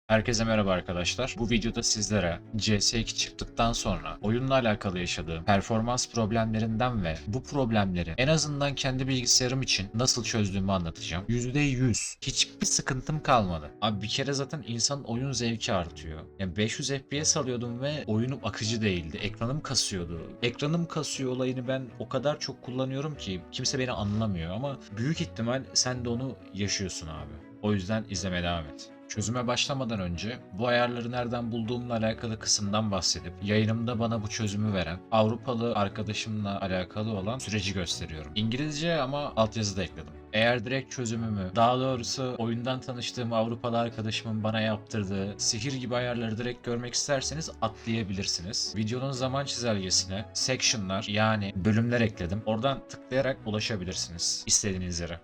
Herkese merhaba arkadaşlar. Bu videoda sizlere CS2 çıktıktan sonra oyunla alakalı yaşadığım performans problemlerinden ve bu problemleri en azından kendi bilgisayarım için nasıl çözdüğümü anlatacağım. %100 hiçbir sıkıntım kalmadı. Abi bir kere zaten insanın oyun zevki artıyor. Yani 500 FPS alıyordum ve oyunum akıcı değildi. Ekranım kasıyordu. Ekranım kasıyor olayını ben o kadar çok kullanıyorum ki kimse beni anlamıyor ama büyük ihtimal sen de onu yaşıyorsun abi. O yüzden izlemeye devam et. Çözüme başlamadan önce bu ayarları nereden bulduğumla alakalı kısımdan bahsedip yayınımda bana bu çözümü veren Avrupalı arkadaşımla alakalı olan süreci gösteriyorum. İngilizce ama altyazı da ekledim. Eğer direkt çözümümü, daha doğrusu oyundan tanıştığım Avrupalı arkadaşımın bana yaptırdığı sihir gibi ayarları direkt görmek isterseniz atlayabilirsiniz. Videonun zaman çizelgesine section'lar yani bölümler ekledim. Oradan tıklayarak ulaşabilirsiniz istediğiniz yere.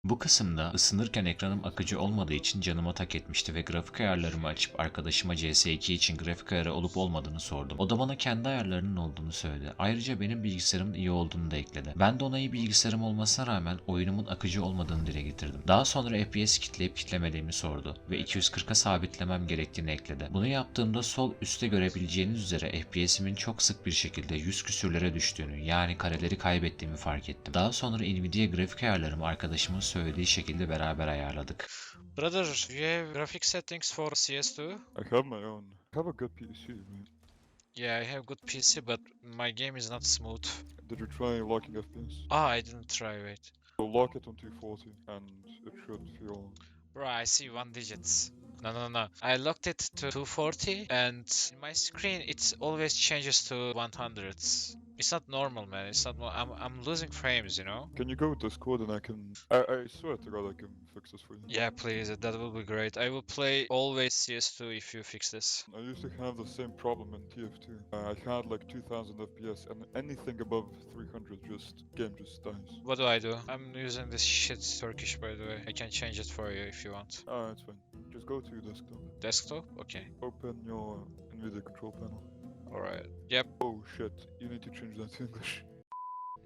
Bu kısımda ısınırken ekranım akıcı olmadığı için canıma tak etmişti ve grafik ayarlarımı açıp arkadaşıma CS2 için grafik ayarı olup olmadığını sordum. O da bana kendi ayarlarının olduğunu söyledi. Ayrıca benim bilgisayarımın iyi olduğunu da ekledi. Ben de ona iyi bilgisayarım olmasına rağmen oyunumun akıcı olmadığını dile getirdim. Daha sonra FPS kitleyip kitlemediğimi sordu ve 240'a sabitlemem gerektiğini ekledi. Bunu yaptığımda sol üstte görebileceğiniz üzere FPS'imin çok sık bir şekilde 100 küsürlere düştüğünü yani kareleri kaybettiğimi fark ettim. Daha sonra Nvidia grafik ayarlarımı arkadaşımın söylediği şekilde beraber ayarladık. Brother, do you have graphic settings for CS2? I have my own. I have a good PC, right? Yeah, I have good PC, but my game is not smooth. Did you try locking FPS? I didn't try, wait. So lock it on 240 and it should feel... Bro, I see one digits. No. I locked it to 240 and in my screen it always changes to 100s. It's not normal, man. It's not. I'm losing frames, you know. Can you go with Discord and I swear to God I can fix this for you. Yeah, please. That will be great. I will play always CS2 if you fix this. I used to have the same problem in TF2. I had like 2000 FPS and anything above 300 game just dies. What do I do? I'm using this shit Turkish, by the way. I can change it for you if you want. Ah, it's fine. Just go to your desktop. Desktop? Okay. Open your NVIDIA control panel. Alright. Yep. Oh shit, you need to change that to English.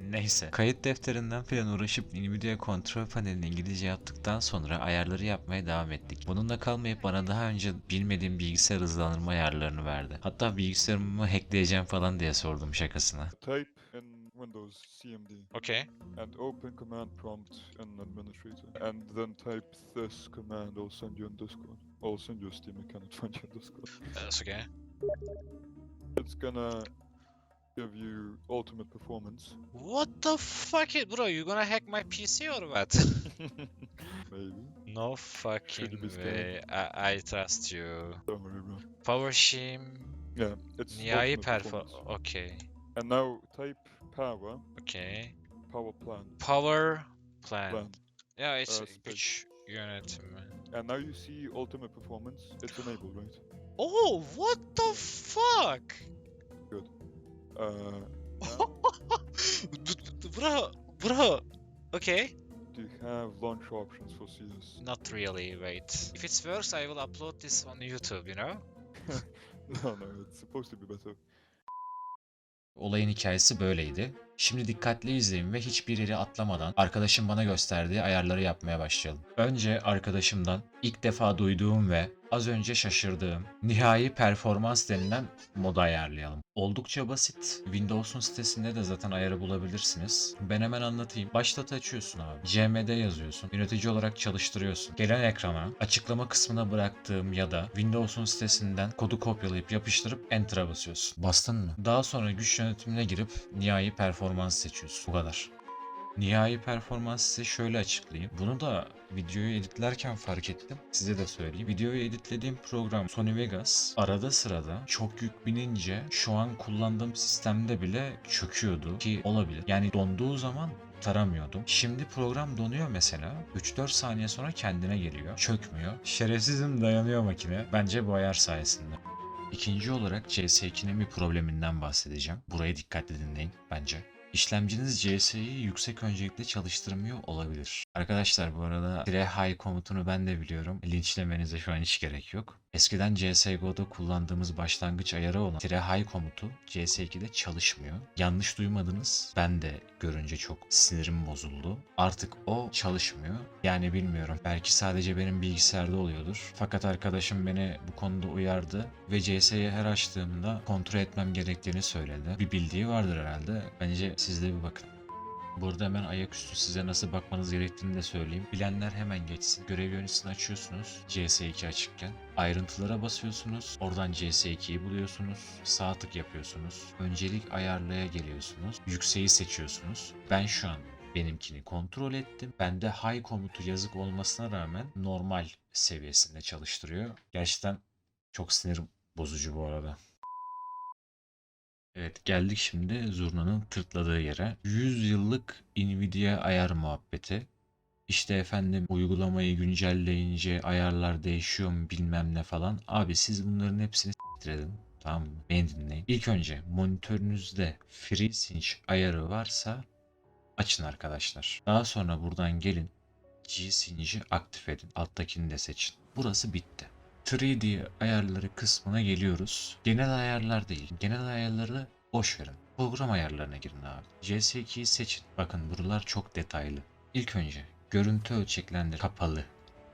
Neyse. Kayıt defterinden falan uğraşıp Nvidia kontrol panelini İngilizce yaptıktan sonra ayarları yapmaya devam ettik. Bununla kalmayıp bana daha önce bilmediğim bilgisayar hızlandırma ayarlarını verdi. Hatta bilgisayarımı hackleyeceğim falan diye sordum şakasına. Type in Windows CMD. Okay. And open command prompt in administrator. And then type this command, I'll send you in Discord. I'll send you a Steam account and find you in Discord. That's okay. It's gonna give you ultimate performance. What the fuck, bro? You gonna hack my PC or what? Maybe. No fucking Should be way. I trust you. Don't worry, bro. Power shim. Yeah, it's Nihai ultimate performance. performance. Okay. And now type power, Okay. power plan, Power plant. plan. Yeah, it's space. güç yönetimi. And now you see ultimate performance. It's enabled, right? Oh, what the fuck? Now, Bro. Okay. do you have launch options for CS? Not really, wait. If it's worse, I will upload this on YouTube, you know? No, it's supposed to be better. Olayın hikayesi böyleydi. Şimdi dikkatli izleyin ve hiçbir yeri atlamadan arkadaşım bana gösterdiği ayarları yapmaya başlayalım. Önce arkadaşımdan ilk defa duyduğum ve az önce şaşırdığım nihai performans denilen modu ayarlayalım. Oldukça basit. Windows'un sitesinde de zaten ayarı bulabilirsiniz. Ben hemen anlatayım. Başlat açıyorsun abi. CMD yazıyorsun. Yönetici olarak çalıştırıyorsun. Gelen ekrana açıklama kısmına bıraktığım ya da Windows'un sitesinden kodu kopyalayıp yapıştırıp Enter'a basıyorsun. Bastın mı? Daha sonra güç yönetimine girip nihai performans seçiyorsun. Bu kadar. Nihai performans size şöyle açıklayayım. Bunu da videoyu editlerken fark ettim. Size de söyleyeyim. Videoyu editlediğim program Sony Vegas arada sırada çok yük binince şu an kullandığım sistemde bile çöküyordu ki olabilir. Yani donduğu zaman taramıyordum. Şimdi program donuyor mesela. 3-4 saniye sonra kendine geliyor. Çökmüyor. Şerefsizim dayanıyor makine. Bence bu ayar sayesinde. İkinci olarak CS2'nin bir probleminden bahsedeceğim. Burayı dikkatli dinleyin bence. İşlemciniz CS'yi yüksek öncelikle çalıştırmıyor olabilir. Arkadaşlar bu arada high komutunu ben de biliyorum. Linçlemenize şu an hiç gerek yok. Eskiden CSGO'da kullandığımız başlangıç ayarı olan high komutu CS2'de çalışmıyor. Yanlış duymadınız. Ben de görünce çok sinirim bozuldu. Artık o çalışmıyor. Yani bilmiyorum. Belki sadece benim bilgisayarda oluyordur. Fakat arkadaşım beni bu konuda uyardı ve CS'yi her açtığımda kontrol etmem gerektiğini söyledi. Bir bildiği vardır herhalde. Bence siz de bir bakın. Burada hemen ayaküstü size nasıl bakmanız gerektiğini de söyleyeyim. Bilenler hemen geçsin. Görev yöneticisini açıyorsunuz. CS2 açıkken. Ayrıntılara basıyorsunuz. Oradan CS2'yi buluyorsunuz. Sağ tık yapıyorsunuz. Öncelik ayarlaya geliyorsunuz. Yükseği seçiyorsunuz. Ben şu an benimkini kontrol ettim. Bende high komutu yazık olmasına rağmen normal seviyesinde çalıştırıyor. Gerçekten çok sinir bozucu bu arada. Evet, geldik şimdi zurnanın tırtladığı yere. 100 yıllık Nvidia ayar muhabbeti. İşte efendim uygulamayı güncelleyince ayarlar değişiyor mu bilmem ne falan. Abi siz bunların hepsini s**tir edin. Tamam mı? Beni dinleyin. İlk önce monitörünüzde FreeSync ayarı varsa açın arkadaşlar. Daha sonra buradan gelin G-Sync'i aktif edin. Alttakini de seçin. Burası bitti. 3D ayarları kısmına geliyoruz. Genel ayarlar değil. Genel ayarları boş verin. Program ayarlarına girin abi. CS2'yi seçin. Bakın buralar çok detaylı. İlk önce görüntü ölçeklendir kapalı.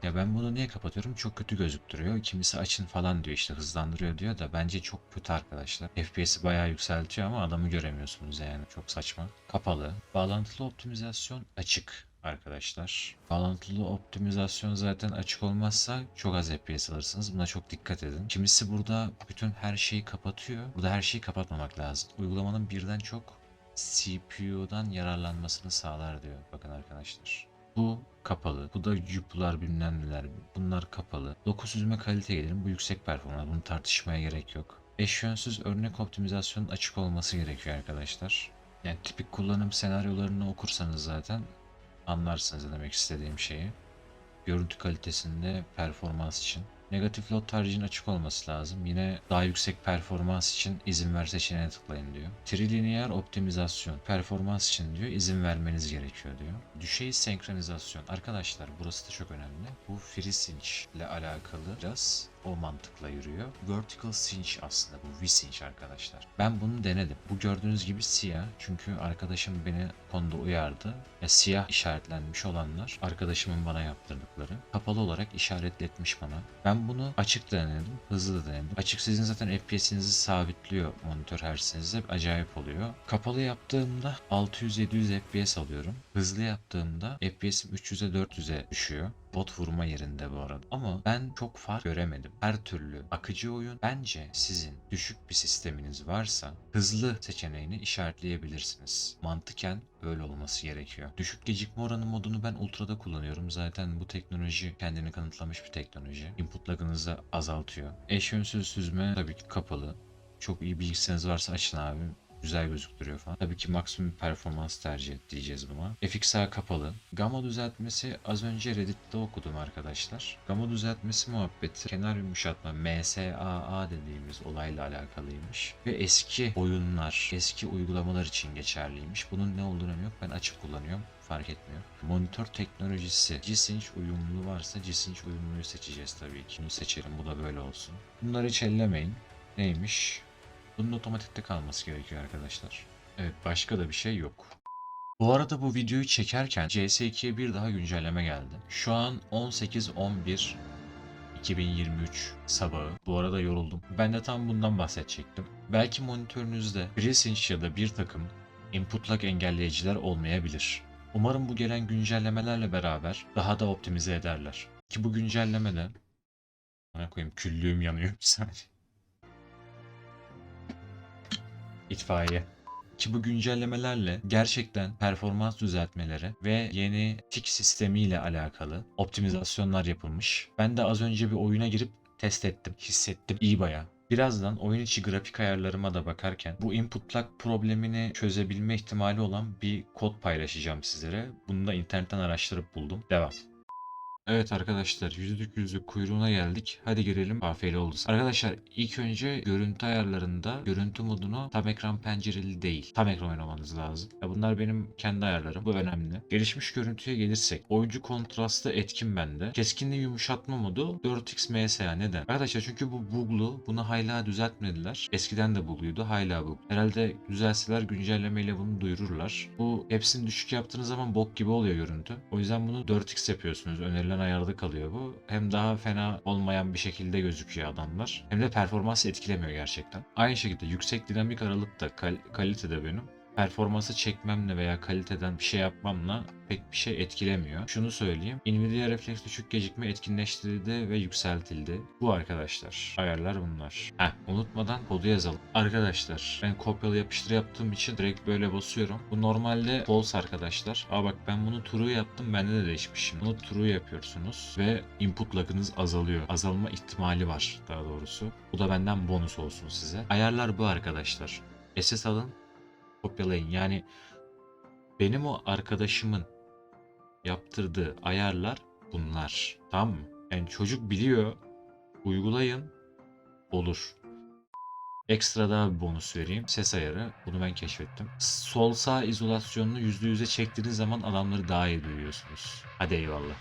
Ya ben bunu niye kapatıyorum? Çok kötü gözüktürüyor. Kimisi açın falan diyor, işte hızlandırıyor diyor da bence çok kötü arkadaşlar. FPS'i bayağı yükseltiyor ama adamı göremiyorsunuz yani. Çok saçma. Kapalı. Bağlantılı optimizasyon açık arkadaşlar. Bağlantılı optimizasyon zaten açık olmazsa çok az FPS alırsınız. Buna çok dikkat edin. Kimisi burada bütün her şeyi kapatıyor. Burada her şeyi kapatmamak lazım. Uygulamanın birden çok CPU'dan yararlanmasını sağlar diyor. Bakın arkadaşlar. Bu kapalı. Bu da yupular bilmem neler. Bunlar kapalı. Doku süzme kalite gelelim. Bu yüksek performans. Bunu tartışmaya gerek yok. Eş yönsüz örnek optimizasyonun açık olması gerekiyor arkadaşlar. Yani tipik kullanım senaryolarını okursanız zaten anlarsınız ne demek istediğim şeyi. Görüntü kalitesinde performans için. Negatif load tercihin açık olması lazım. Yine daha yüksek performans için izin ver seçeneğine tıklayın diyor. Trilineer optimizasyon performans için diyor izin vermeniz gerekiyor diyor. Düşey senkronizasyon. Arkadaşlar burası da çok önemli. Bu FreeSync ile alakalı biraz o mantıkla yürüyor. Vertical Sync aslında bu V-Sync arkadaşlar. Ben bunu denedim. Bu gördüğünüz gibi siyah. Çünkü arkadaşım beni konuda uyardı. Siyah işaretlenmiş olanlar arkadaşımın bana yaptırdıkları. Kapalı olarak işaretletmiş bana. Ben bunu açık da denedim. Hızlı da denedim. Açık sizin zaten FPS'inizi sabitliyor monitör hersinizde. Acayip oluyor. Kapalı yaptığımda 600-700 FPS alıyorum. Hızlı yaptığımda FPS'im 300'e 400'e düşüyor. Bot vurma yerinde bu arada. Ama ben çok fark göremedim. Her türlü akıcı oyun. Bence sizin düşük bir sisteminiz varsa hızlı seçeneğini işaretleyebilirsiniz. Mantıken öyle olması gerekiyor. Düşük gecikme oranı modunu ben ultra'da kullanıyorum. Zaten bu teknoloji kendini kanıtlamış bir teknoloji. Input lag'ınızı azaltıyor. Eş yönsüz süzme tabii ki kapalı. Çok iyi bilgisayarınız varsa açın abi. Güzel gözüktürüyor falan. Tabii ki maksimum performans tercih et diyeceğiz buna. FXR kapalı. Gamma düzeltmesi az önce Reddit'te okudum arkadaşlar. Gamma düzeltmesi muhabbeti kenar yumuşatma MSAA dediğimiz olayla alakalıymış. Ve eski oyunlar, eski uygulamalar için geçerliymiş. Bunun ne olduğunu yok. Ben açık kullanıyorum. Fark etmiyor. Monitör teknolojisi. G-Sync uyumlu varsa G-Sync uyumluyu seçeceğiz tabii ki. Bunu seçelim. Bu da böyle olsun. Bunları hiç ellemeyin. Neymiş? Bunun otomatikte kalması gerekiyor arkadaşlar. Evet, başka da bir şey yok. Bu arada bu videoyu çekerken CS2'ye bir daha güncelleme geldi. Şu an 18.11.2023 sabahı. Bu arada yoruldum. Ben de tam bundan bahsedecektim. Belki monitörünüzde FreeSync ya da bir takım input lag engelleyiciler olmayabilir. Umarım bu gelen güncellemelerle beraber daha da optimize ederler. Ki bu güncellemede... Bana koyayım, küllüğüm yanıyor bir saniye. İtfaiye. Ki bu güncellemelerle gerçekten performans düzeltmeleri ve yeni tik sistemiyle alakalı optimizasyonlar yapılmış. Ben de az önce bir oyuna girip test ettim, hissettim. İyi baya. Birazdan oyun içi grafik ayarlarıma da bakarken bu input lag problemini çözebilme ihtimali olan bir kod paylaşacağım sizlere. Bunu da internetten araştırıp buldum. Devam. Evet arkadaşlar, yüzlük kuyruğuna geldik. Hadi girelim. Kafiyeli oldu. Arkadaşlar ilk önce görüntü ayarlarında görüntü modunu tam ekran pencereli değil, tam ekran oynamanız lazım. Ya bunlar benim kendi ayarlarım. Bu önemli. Gelişmiş görüntüye gelirsek, oyuncu kontrastı etkin bende. Keskinliği yumuşatma modu 4x MSA. Neden? Arkadaşlar çünkü bu buglu. Bunu hala düzeltmediler. Eskiden de bugluydu. Hala bug. Herhalde düzelseler güncellemeyle bunu duyururlar. Bu hepsini düşük yaptığınız zaman bok gibi oluyor görüntü. O yüzden bunu 4x yapıyorsunuz. Önerilen ayarda kalıyor bu. Hem daha fena olmayan bir şekilde gözüküyor adamlar. Hem de performans etkilemiyor gerçekten. Aynı şekilde yüksek dinamik aralık da kalitede benim. Performansı çekmemle veya kaliteden bir şey yapmamla pek bir şey etkilemiyor. Şunu söyleyeyim. Nvidia refleks düşük gecikme etkinleştirildi ve yükseltildi. Bu arkadaşlar. Ayarlar bunlar. Unutmadan kodu yazalım. Arkadaşlar ben kopyala yapıştır yaptığım için direkt böyle basıyorum. Bu normalde false arkadaşlar. Bak ben bunu true yaptım. Bende de değişmişim. Bunu true yapıyorsunuz ve input lag'ınız azalıyor. Azalma ihtimali var daha doğrusu. Bu da benden bonus olsun size. Ayarlar bu arkadaşlar. SS alın. Kopyalayın. Yani benim o arkadaşımın yaptırdığı ayarlar bunlar. Tamam mı? Yani çocuk biliyor. Uygulayın. Olur. Ekstra daha bir bonus vereyim. Ses ayarı. Bunu ben keşfettim. Sol sağ izolasyonunu %100'e çektiğiniz zaman adamları daha iyi duyuyorsunuz. Hadi eyvallah.